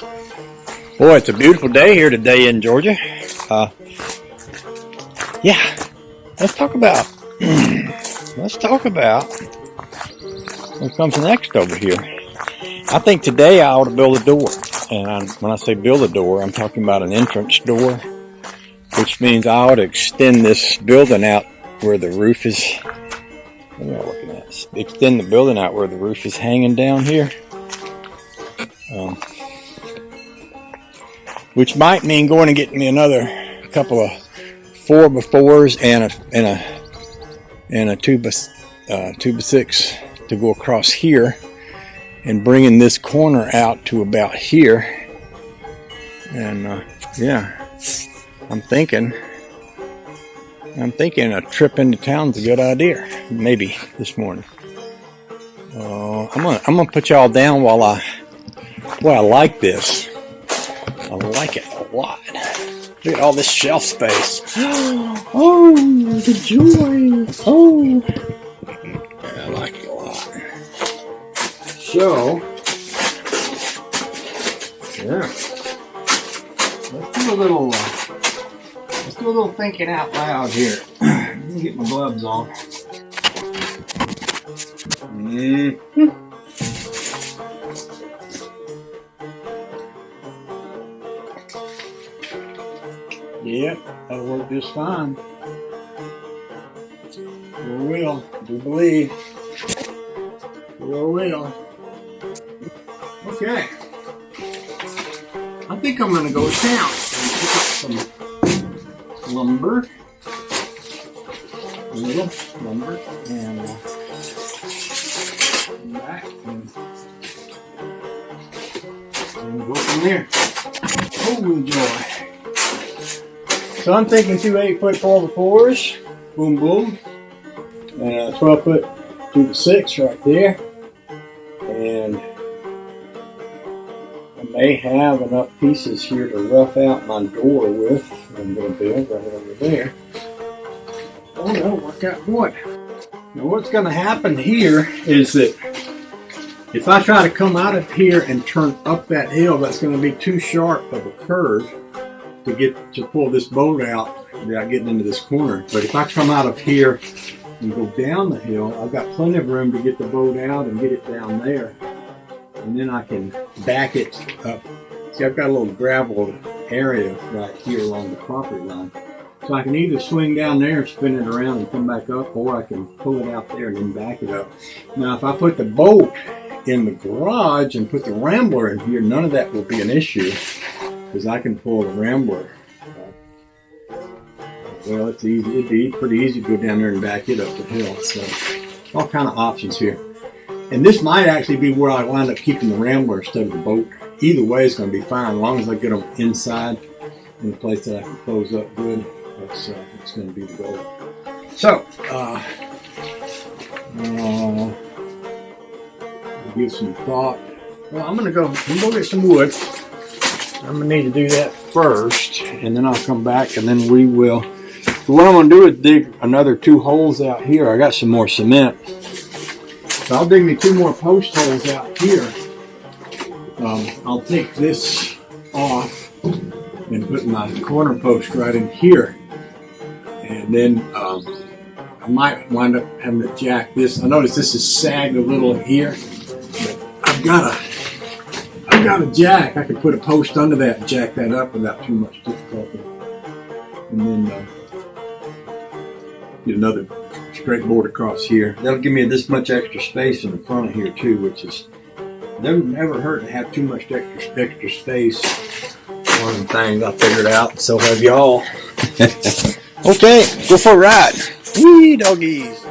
Boy, it's a beautiful day here today in Georgia. Yeah, let's talk about what comes next over here. I think today I ought to build a door. And when I say build a door, I'm talking about an entrance door, which means I ought to extend this building out where the roof is. What am I looking at? Extend the building out where the roof is hanging down here. Which might mean going and getting me another couple of 4x4s and a 2x6 to go across here, and bringing this corner out to about here. And yeah, I'm thinking a trip into town's a good idea. Maybe this morning. I'm gonna put y'all down while I like this. I like it a lot. Look at all this shelf space. Oh, the joy. Oh. Yeah, I like it a lot. So, yeah. Let's do a little thinking out loud here. Let me get my gloves on. Yep, that'll work just fine. Sure will. Do believe. Sure will. Okay. I think I'm going to go to town and pick up some lumber. A little lumber. And back and go from there. Holy joy. So I'm thinking 2 8-foot 4x4s, boom boom, and a 12-foot 2x6 right there, and I may have enough pieces here to rough out my door with. I'm going to build right over there. Oh no, work out good. Now what's going to happen here is that if I try to come out of here and turn up that hill, that's going to be too sharp of a curve to pull this boat out without getting into this corner. But if I come out of here and go down the hill, I've got plenty of room to get the boat out and get it down there. And then I can back it up. See, I've got a little gravel area right here along the property line. So I can either swing down there and spin it around and come back up, or I can pull it out there and then back it up. Now, if I put the boat in the garage and put the Rambler in here, none of that will be an issue, because I can pull the Rambler. Well, it's easy. It'd be pretty easy to go down there and back it up the hill. So, all kind of options here. And this might actually be where I wind up keeping the Rambler instead of the boat. Either way, it's going to be fine as long as I get them inside in a place that I can close up good. That's going to be the goal. So, give some thought. Well, I'm going to go get some wood. I'm going to need to do that first, and then I'll come back, and then we will. So what I'm going to do is dig another 2 holes out here. I got some more cement. So I'll dig me 2 more post holes out here. I'll take this off and put my corner post right in here. And then I might wind up having to jack this. I notice this is sagged a little here, but I've got a jack. I could put a post under that and jack that up without too much difficulty. And then get another straight board across here. That'll give me this much extra space in the front of here too, which is never hurt to have too much extra space. One of the things I figured out, so have y'all. Okay, go for a ride. Wee doggies.